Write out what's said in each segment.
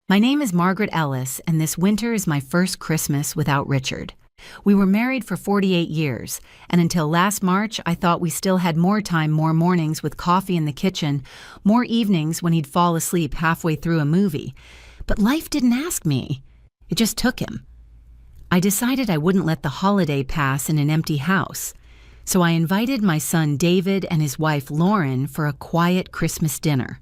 My name is Margaret Ellis, and this winter is my first Christmas without Richard. We were married for 48 years, and until last March, I thought we still had more time, more mornings with coffee in the kitchen, more evenings when he'd fall asleep halfway through a movie. But life didn't ask me. It just took him. I decided I wouldn't let the holiday pass in an empty house. So I invited my son David and his wife Lauren for a quiet Christmas dinner.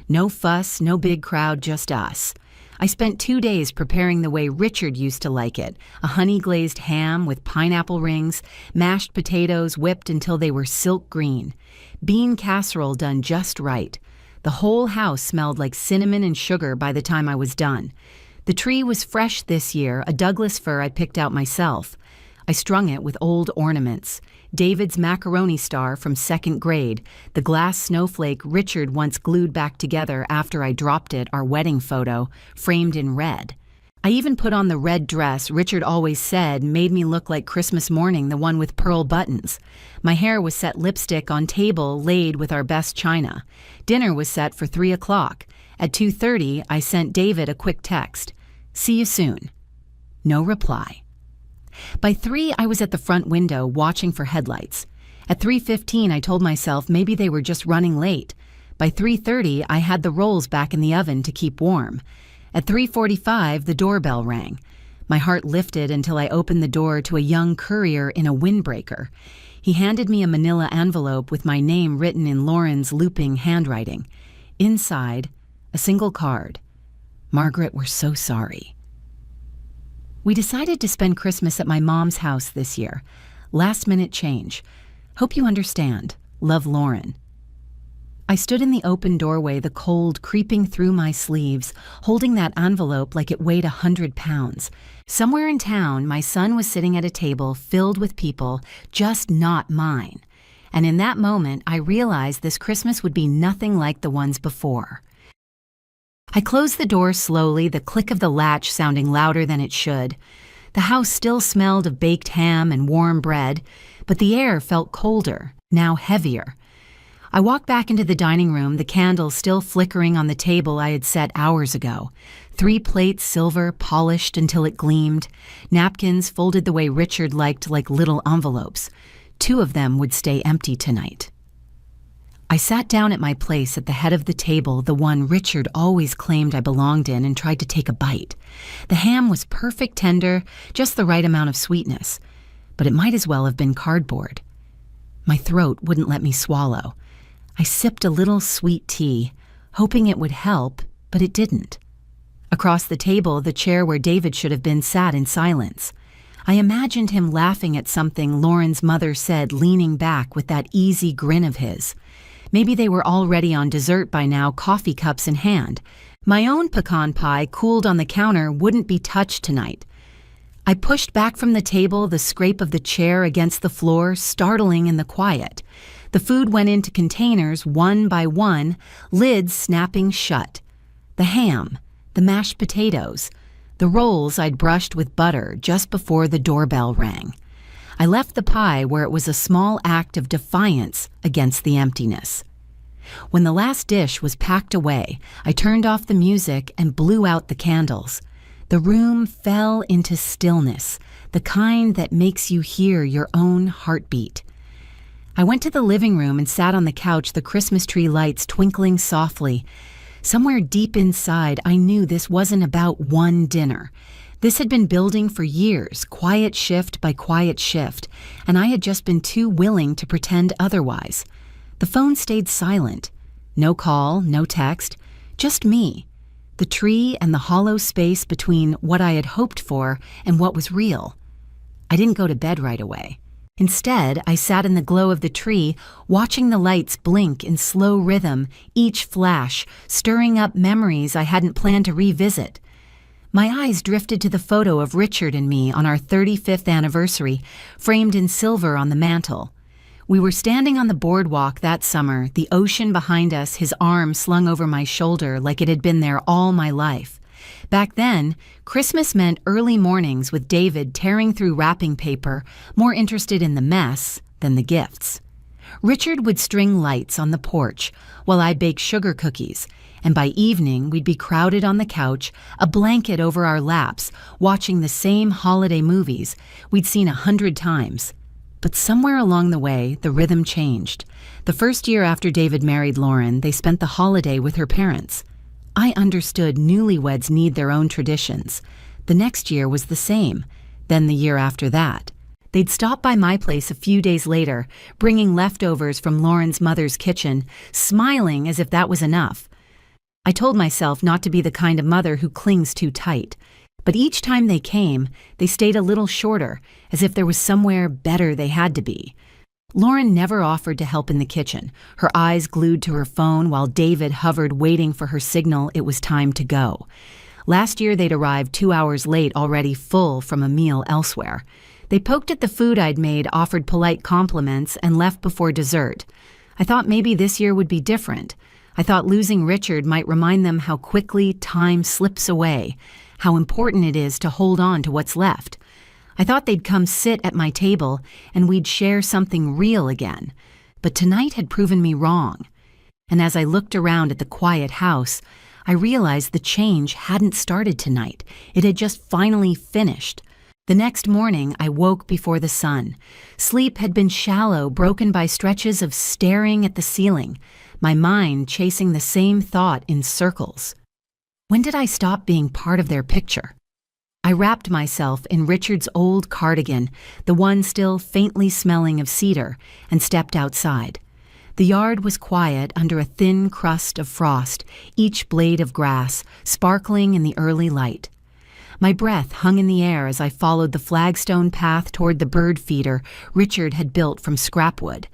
No fuss, no big crowd, just us. I spent 2 days preparing the way Richard used to like it, a honey-glazed ham with pineapple rings, mashed potatoes whipped until they were silk green, bean casserole done just right. The whole house smelled like cinnamon and sugar by the time I was done. The tree was fresh this year, a Douglas fir I picked out myself. I strung it with old ornaments. David's macaroni star from 2nd grade, the glass snowflake Richard once glued back together after I dropped it, our wedding photo, framed in red. I even put on the red dress Richard always said made me look like Christmas morning, the one with pearl buttons. My hair was set lipstick on table laid with our best china. Dinner was set for 3 o'clock. At 2:30, I sent David a quick text. "See you soon." No reply. By 3, I was at the front window watching for headlights. At 3:15, I told myself maybe they were just running late. By 3:30, I had the rolls back in the oven to keep warm. At 3:45, the doorbell rang. My heart lifted until I opened the door to a young courier in a windbreaker. He handed me a manila envelope with my name written in Lauren's looping handwriting. Inside, a single card. "Margaret, we're so sorry." We decided to spend Christmas at my mom's house this year. Last-minute change. Hope you understand. Love, Lauren. I stood in the open doorway, the cold creeping through my sleeves, holding that envelope like it weighed 100 pounds. Somewhere in town, my son was sitting at a table filled with people, just not mine. And in that moment, I realized this Christmas would be nothing like the ones before. I closed the door slowly, the click of the latch sounding louder than it should. The house still smelled of baked ham and warm bread, but the air felt colder, now heavier. I walked back into the dining room, the candles still flickering on the table I had set hours ago. 3 plates, silver, polished until it gleamed. Napkins folded the way Richard liked, like little envelopes. 2 of them would stay empty tonight. I sat down at my place at the head of the table, the one Richard always claimed I belonged in, and tried to take a bite. The ham was perfect tender, just the right amount of sweetness, but it might as well have been cardboard. My throat wouldn't let me swallow. I sipped a little sweet tea, hoping it would help, but it didn't. Across the table, the chair where David should have been sat in silence. I imagined him laughing at something Lauren's mother said, leaning back with that easy grin of his. Maybe they were already on dessert by now, coffee cups in hand. My own pecan pie, cooled on the counter, wouldn't be touched tonight. I pushed back from the table, the scrape of the chair against the floor, startling in the quiet. The food went into containers, one by one, lids snapping shut. The ham, the mashed potatoes, the rolls I'd brushed with butter just before the doorbell rang. I left the pie where it was a small act of defiance against the emptiness. When the last dish was packed away, I turned off the music and blew out the candles. The room fell into stillness, the kind that makes you hear your own heartbeat. I went to the living room and sat on the couch, the Christmas tree lights twinkling softly. Somewhere deep inside, I knew this wasn't about one dinner. This had been building for years, quiet shift by quiet shift, and I had just been too willing to pretend otherwise. The phone stayed silent. No call, no text, just me. The tree and the hollow space between what I had hoped for and what was real. I didn't go to bed right away. Instead, I sat in the glow of the tree, watching the lights blink in slow rhythm, each flash, stirring up memories I hadn't planned to revisit. My eyes drifted to the photo of Richard and me on our 35th anniversary, framed in silver on the mantel. We were standing on the boardwalk that summer, the ocean behind us, his arm slung over my shoulder like it had been there all my life. Back then, Christmas meant early mornings with David tearing through wrapping paper, more interested in the mess than the gifts. Richard would string lights on the porch while I baked sugar cookies, and by evening we'd be crowded on the couch, a blanket over our laps, watching the same holiday movies we'd seen 100 times. But somewhere along the way, the rhythm changed. The first year after David married Lauren, they spent the holiday with her parents. I understood newlyweds need their own traditions. The next year was the same, then the year after that. They'd stop by my place a few days later, bringing leftovers from Lauren's mother's kitchen, smiling as if that was enough. I told myself not to be the kind of mother who clings too tight. But each time they came, they stayed a little shorter, as if there was somewhere better they had to be. Lauren never offered to help in the kitchen, her eyes glued to her phone while David hovered waiting for her signal it was time to go. Last year they'd arrived 2 hours late, already full from a meal elsewhere. They poked at the food I'd made, offered polite compliments, and left before dessert. I thought maybe this year would be different. I thought losing Richard might remind them how quickly time slips away, how important it is to hold on to what's left. I thought they'd come sit at my table and we'd share something real again. But tonight had proven me wrong. And as I looked around at the quiet house, I realized the change hadn't started tonight. It had just finally finished. The next morning, I woke before the sun. Sleep had been shallow, broken by stretches of staring at the ceiling, my mind chasing the same thought in circles. When did I stop being part of their picture? I wrapped myself in Richard's old cardigan, the one still faintly smelling of cedar, and stepped outside. The yard was quiet under a thin crust of frost, each blade of grass sparkling in the early light. My breath hung in the air as I followed the flagstone path toward the bird feeder Richard had built from scrap wood.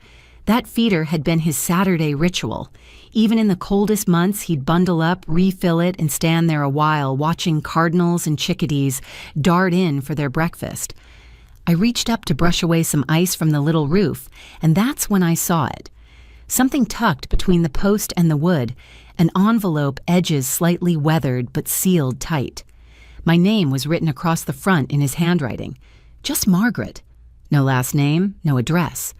That feeder had been his Saturday ritual. Even in the coldest months, he'd bundle up, refill it, and stand there a while, watching cardinals and chickadees dart in for their breakfast. I reached up to brush away some ice from the little roof, and that's when I saw it. Something tucked between the post and the wood, an envelope, edges slightly weathered but sealed tight. My name was written across the front in his handwriting. Just Margaret. No last name, no address.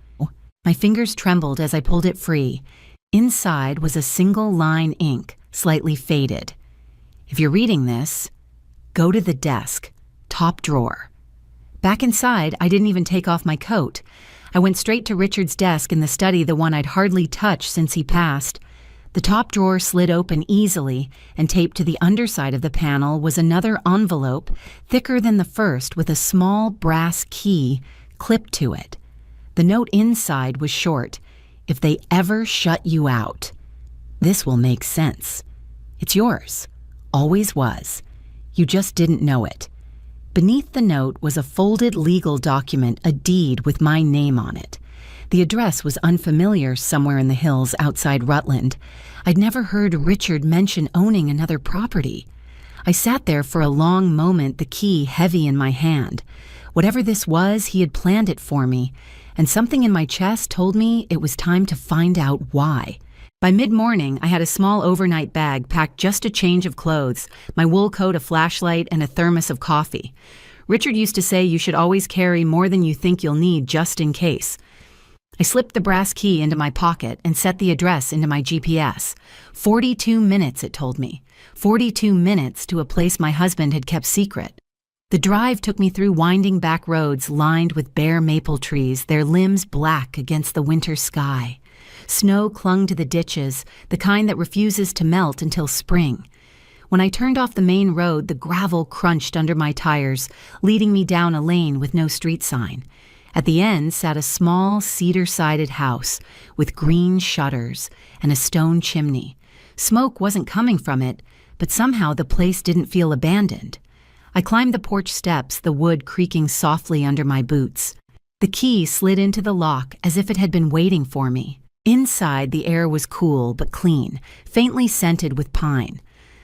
My fingers trembled as I pulled it free. Inside was a single line ink, slightly faded. If you're reading this, go to the desk, top drawer. Back inside, I didn't even take off my coat. I went straight to Richard's desk in the study, the one I'd hardly touched since he passed. The top drawer slid open easily, and taped to the underside of the panel was another envelope, thicker than the first, with a small brass key clipped to it. The note inside was short. If they ever shut you out, this will make sense. It's yours. Always was. You just didn't know it. Beneath the note was a folded legal document, a deed with my name on it. The address was unfamiliar, somewhere in the hills outside Rutland. I'd never heard Richard mention owning another property. I sat there for a long moment, the key heavy in my hand. Whatever this was, he had planned it for me, and something in my chest told me it was time to find out why. By mid-morning, I had a small overnight bag packed just a change of clothes, my wool coat, a flashlight, and a thermos of coffee. Richard used to say you should always carry more than you think you'll need just in case. I slipped the brass key into my pocket and set the address into my GPS. 42 minutes, it told me. 42 minutes to a place my husband had kept secret. The drive took me through winding back roads lined with bare maple trees, their limbs black against the winter sky. Snow clung to the ditches, the kind that refuses to melt until spring. When I turned off the main road, the gravel crunched under my tires, leading me down a lane with no street sign. At the end sat a small cedar-sided house with green shutters and a stone chimney. Smoke wasn't coming from it, but somehow the place didn't feel abandoned. I climbed the porch steps, the wood creaking softly under my boots. The key slid into the lock as if it had been waiting for me. Inside, the air was cool but clean, faintly scented with pine.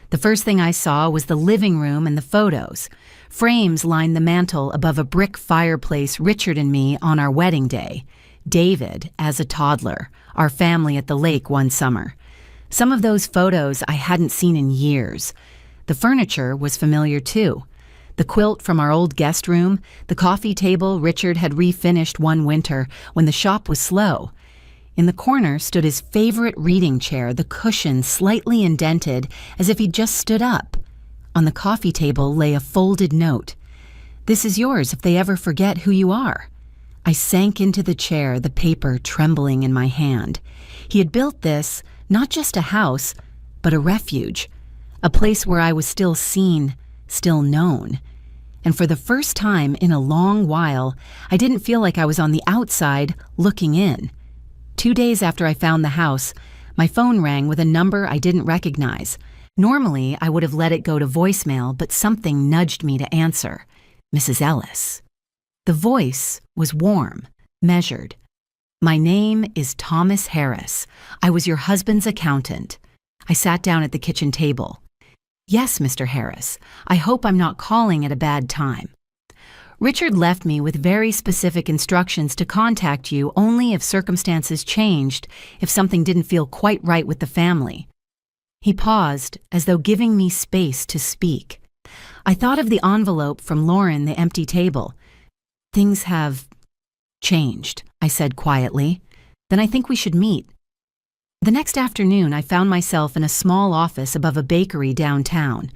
The first thing I saw was the living room and the photos. Frames lined the mantel above a brick fireplace, Richard and me on our wedding day. David as a toddler, our family at the lake one summer. Some of those photos I hadn't seen in years. The furniture was familiar too. The quilt from our old guest room, the coffee table Richard had refinished one winter when the shop was slow. In the corner stood his favorite reading chair, the cushion slightly indented as if he'd just stood up. On the coffee table lay a folded note. "This is yours if they ever forget who you are." I sank into the chair, the paper trembling in my hand. He had built this, not just a house, but a refuge, a place where I was still seen, still known. And for the first time in a long while, I didn't feel like I was on the outside looking in. 2 days after I found the house, my phone rang with a number I didn't recognize. Normally, I would have let it go to voicemail, but something nudged me to answer. Mrs. Ellis. The voice was warm, measured. "My name is Thomas Harris. I was your husband's accountant." I sat down at the kitchen table. "Yes, Mr. Harris. I hope I'm not calling at a bad time. Richard left me with very specific instructions to contact you only if circumstances changed, if something didn't feel quite right with the family." He paused, as though giving me space to speak. I thought of the envelope from Lauren, the empty table. "Things have changed," I said quietly. "Then I think we should meet." The next afternoon, I found myself in a small office above a bakery downtown.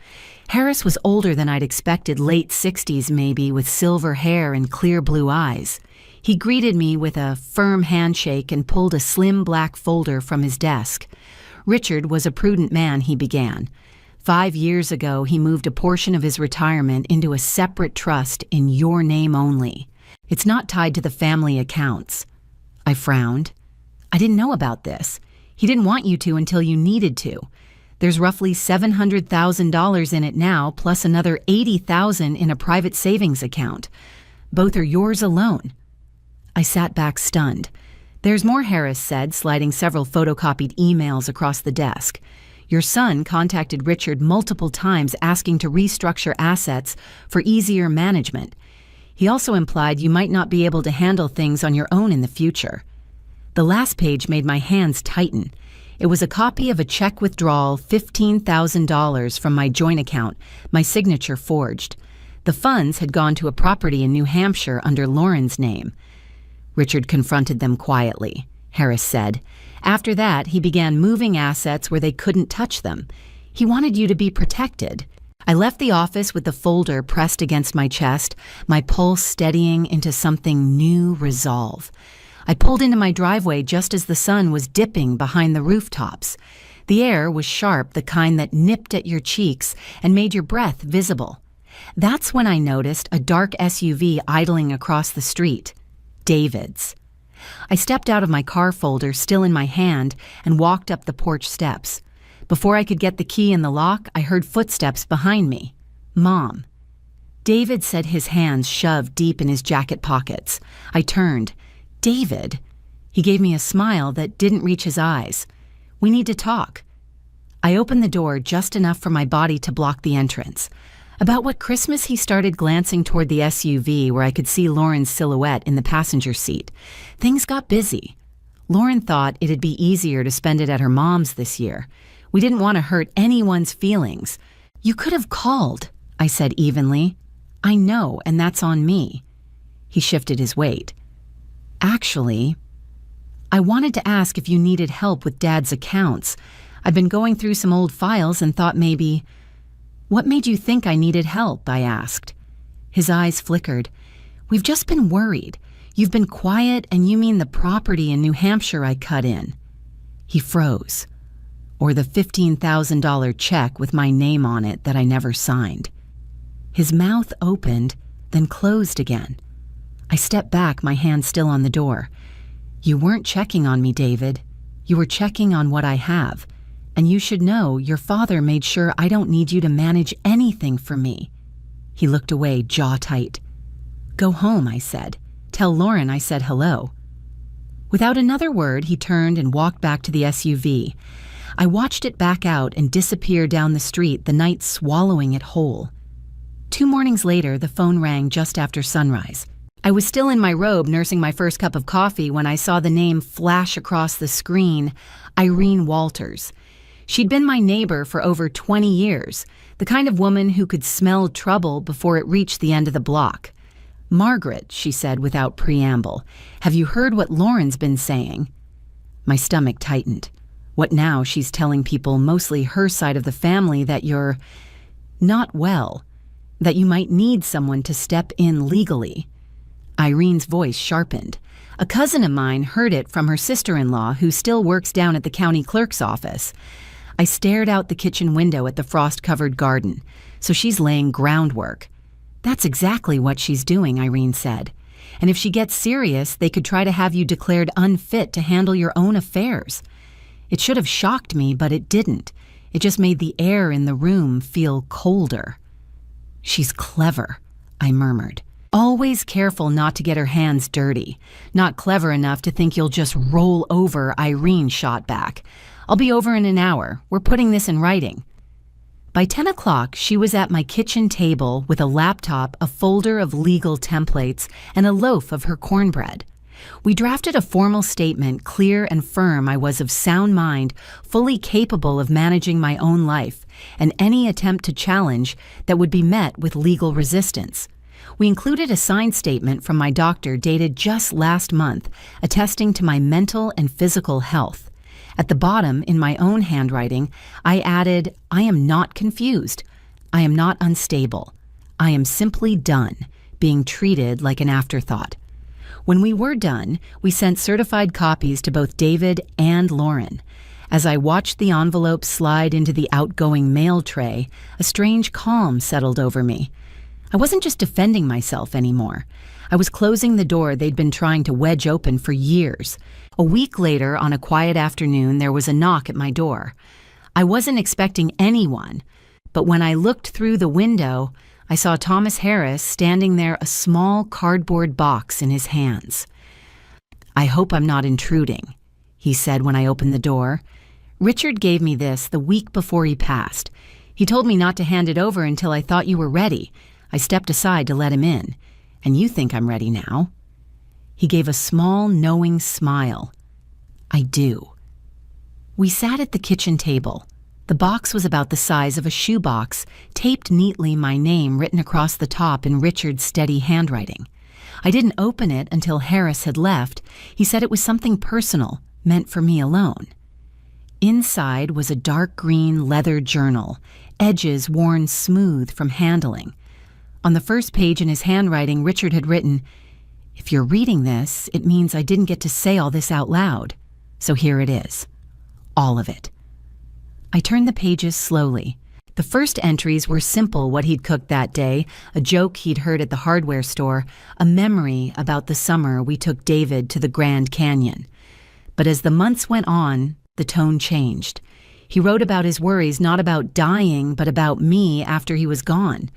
Harris was older than I'd expected, late 60s maybe, with silver hair and clear blue eyes. He greeted me with a firm handshake and pulled a slim black folder from his desk. "Richard was a prudent man," he began. "5 years ago, he moved a portion of his retirement into a separate trust in your name only. It's not tied to the family accounts." I frowned. "I didn't know about this. He didn't want you to until you needed to. There's roughly $700,000 in it now, plus another $80,000 in a private savings account. Both are yours alone." I sat back stunned. "There's more," Harris said, sliding several photocopied emails across the desk. "Your son contacted Richard multiple times asking to restructure assets for easier management. He also implied you might not be able to handle things on your own in the future." The last page made my hands tighten. It was a copy of a check withdrawal, $15,000 from my joint account, my signature forged. The funds had gone to a property in New Hampshire under Lauren's name. "Richard confronted them quietly," Harris said. "After that, he began moving assets where they couldn't touch them. He wanted you to be protected." I left the office with the folder pressed against my chest, my pulse steadying into something new resolve. I pulled into my driveway just as the sun was dipping behind the rooftops. The air was sharp, the kind that nipped at your cheeks and made your breath visible. That's when I noticed a dark SUV idling across the street. David's. I stepped out of my car folder, still in my hand, and walked up the porch steps. Before I could get the key in the lock, I heard footsteps behind me. Mom. David said, his hands shoved deep in his jacket pockets. I turned. "David?" He gave me a smile that didn't reach his eyes. "We need to talk." I opened the door just enough for my body to block the entrance. About what Christmas, he started glancing toward the SUV where I could see Lauren's silhouette in the passenger seat. Things got busy. Lauren thought it'd be easier to spend it at her mom's this year. We didn't want to hurt anyone's feelings. "You could have called," I said evenly. "I know, and that's on me." He shifted his weight. "Actually, I wanted to ask if you needed help with Dad's accounts. I've been going through some old files and thought maybe—" "What made you think I needed help?" I asked. His eyes flickered. "We've just been worried. You've been quiet, and you mean the property in New Hampshire I cut in." He froze. Or the $15,000 check with my name on it that I never signed. His mouth opened, then closed again. I stepped back, my hand still on the door. "You weren't checking on me, David. You were checking on what I have. And you should know your father made sure I don't need you to manage anything for me." He looked away, jaw tight. "Go home," I said. "Tell Lauren I said hello." Without another word, he turned and walked back to the SUV. I watched it back out and disappear down the street, the night swallowing it whole. 2 mornings later, the phone rang just after sunrise. I was still in my robe nursing my first cup of coffee when I saw the name flash across the screen, Irene Walters. She'd been my neighbor for over 20 years, the kind of woman who could smell trouble before it reached the end of the block. "Margaret," she said without preamble, "have you heard what Lauren's been saying?" My stomach tightened. What now? She's telling people, mostly her side of the family, that you're not well, that you might need someone to step in legally. Irene's voice sharpened. A cousin of mine heard it from her sister-in-law, who still works down at the county clerk's office. I stared out the kitchen window at the frost-covered garden. So she's laying groundwork. That's exactly what she's doing, Irene said. And if she gets serious, they could try to have you declared unfit to handle your own affairs. It should have shocked me, but it didn't. It just made the air in the room feel colder. She's clever, I murmured. Always careful not to get her hands dirty. Not clever enough to think you'll just roll over, Irene shot back. I'll be over in an hour. We're putting this in writing. By 10 o'clock, she was at my kitchen table with a laptop, a folder of legal templates, and a loaf of her cornbread. We drafted a formal statement, clear and firm I was of sound mind, fully capable of managing my own life, and any attempt to challenge that would be met with legal resistance. We included a signed statement from my doctor dated just last month, attesting to my mental and physical health. At the bottom, in my own handwriting, I added, I am not confused. I am not unstable. I am simply done, being treated like an afterthought. When we were done, we sent certified copies to both David and Lauren. As I watched the envelope slide into the outgoing mail tray, a strange calm settled over me. I wasn't just defending myself anymore. I was closing the door they'd been trying to wedge open for years. A week later, on a quiet afternoon, there was a knock at my door. I wasn't expecting anyone, but when I looked through the window, I saw Thomas Harris standing there, a small cardboard box in his hands. I hope I'm not intruding, he said when I opened the door. Richard gave me this the week before he passed. He told me not to hand it over until I thought you were ready. I stepped aside to let him in. And you think I'm ready now? He gave a small, knowing smile. I do. We sat at the kitchen table. The box was about the size of a shoebox, taped neatly, my name written across the top in Richard's steady handwriting. I didn't open it until Harris had left. He said it was something personal, meant for me alone. Inside was a dark green leather journal, edges worn smooth from handling. On the first page in his handwriting, Richard had written, "If you're reading this, it means I didn't get to say all this out loud. So here it is. All of it." I turned the pages slowly. The first entries were simple, what he'd cooked that day, a joke he'd heard at the hardware store, a memory about the summer we took David to the Grand Canyon. But as the months went on, the tone changed. He wrote about his worries, not about dying, but about me after he was gone.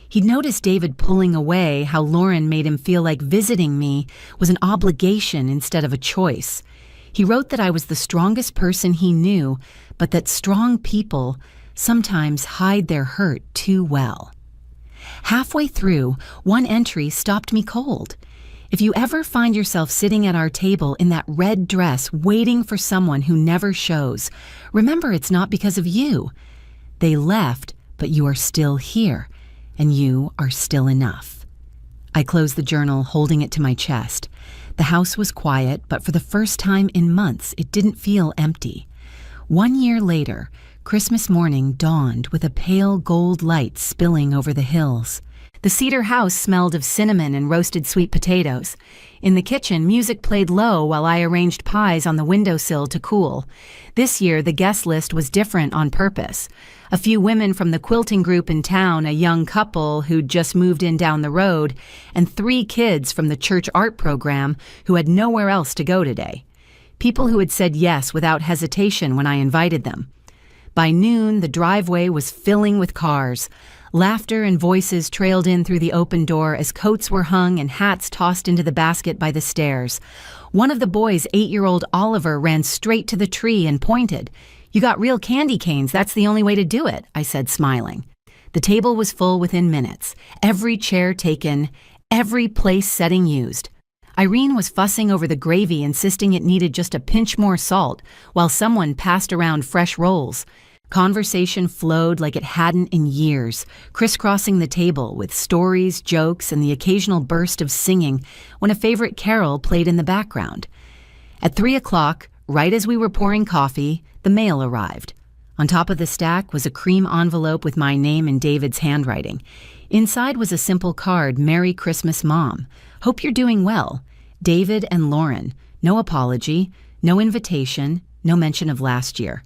He'd noticed David pulling away, how Lauren made him feel like visiting me was an obligation instead of a choice. He wrote that I was the strongest person he knew, but that strong people sometimes hide their hurt too well. Halfway through, one entry stopped me cold. If you ever find yourself sitting at our table in that red dress waiting for someone who never shows, remember it's not because of you. They left, but you are still here. And you are still enough. I closed the journal, holding it to my chest. The house was quiet, but for the first time in months, it didn't feel empty. 1 year later, Christmas morning dawned with a pale gold light spilling over the hills. The cedar house smelled of cinnamon and roasted sweet potatoes. In the kitchen, music played low while I arranged pies on the windowsill to cool. This year, the guest list was different on purpose. A few women from the quilting group in town, a young couple who'd just moved in down the road, and 3 kids from the church art program who had nowhere else to go today. People who had said yes without hesitation when I invited them. By noon, the driveway was filling with cars. Laughter and voices trailed in through the open door as coats were hung and hats tossed into the basket by the stairs. One of the boys, 8-year-old Oliver, ran straight to the tree and pointed. "You got real candy canes, that's the only way to do it," I said, smiling. The table was full within minutes, every chair taken, every place setting used. Irene was fussing over the gravy, insisting it needed just a pinch more salt, while someone passed around fresh rolls. Conversation flowed like it hadn't in years, crisscrossing the table with stories, jokes, and the occasional burst of singing when a favorite carol played in the background. At 3 o'clock, Right as we were pouring coffee, the mail arrived. On top of the stack was a cream envelope with my name in David's handwriting. Inside was a simple card, "Merry Christmas, Mom. Hope you're doing well. David and Lauren." No apology, no invitation, no mention of last year.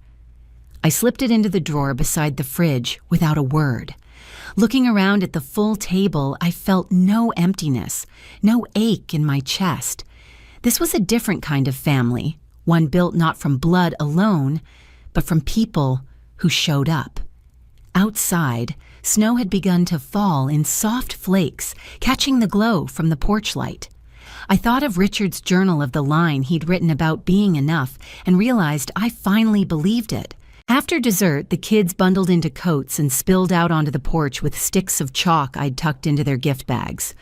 I slipped it into the drawer beside the fridge without a word. Looking around at the full table, I felt no emptiness, no ache in my chest. This was a different kind of family, one built not from blood alone, but from people who showed up. Outside, snow had begun to fall in soft flakes, catching the glow from the porch light. I thought of Richard's journal of the line he'd written about being enough and realized I finally believed it. After dessert, the kids bundled into coats and spilled out onto the porch with sticks of chalk I'd tucked into their gift bags.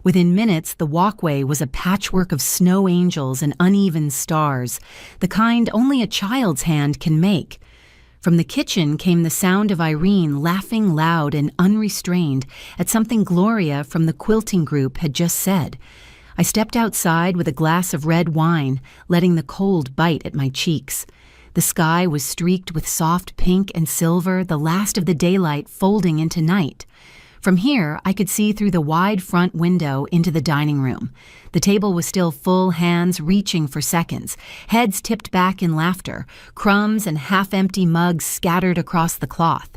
Within minutes, the walkway was a patchwork of snow angels and uneven stars, the kind only a child's hand can make. From the kitchen came the sound of Irene laughing loud and unrestrained at something Gloria from the quilting group had just said. I stepped outside with a glass of red wine, letting the cold bite at my cheeks. The sky was streaked with soft pink and silver, the last of the daylight folding into night. From here, I could see through the wide front window into the dining room. The table was still full, hands reaching for seconds, heads tipped back in laughter, crumbs and half-empty mugs scattered across the cloth.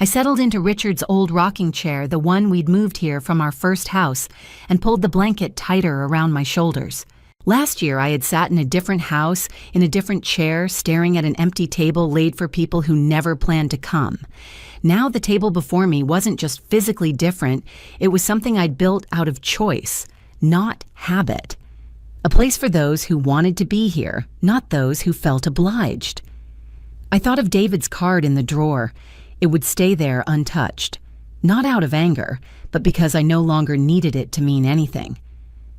I settled into Richard's old rocking chair, the one we'd moved here from our first house, and pulled the blanket tighter around my shoulders. Last year, I had sat in a different house, in a different chair, staring at an empty table laid for people who never planned to come. Now the table before me wasn't just physically different, it was something I'd built out of choice, not habit. A place for those who wanted to be here, not those who felt obliged. I thought of David's card in the drawer. It would stay there untouched. Not out of anger, but because I no longer needed it to mean anything.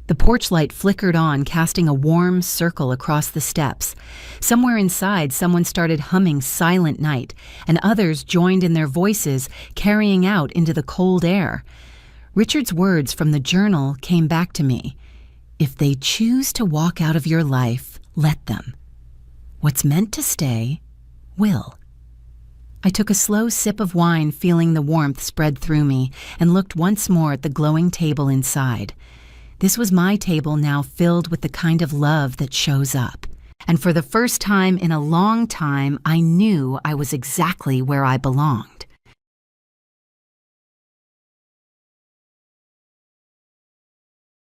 The porch light flickered on, casting a warm circle across the steps. Somewhere inside, someone started humming Silent Night, and others joined in their voices, carrying out into the cold air. Richard's words from the journal came back to me. If they choose to walk out of your life, let them. What's meant to stay, will. I took a slow sip of wine, feeling the warmth spread through me, and looked once more at the glowing table inside. This was my table now, filled with the kind of love that shows up. And for the first time in a long time, I knew I was exactly where I belonged.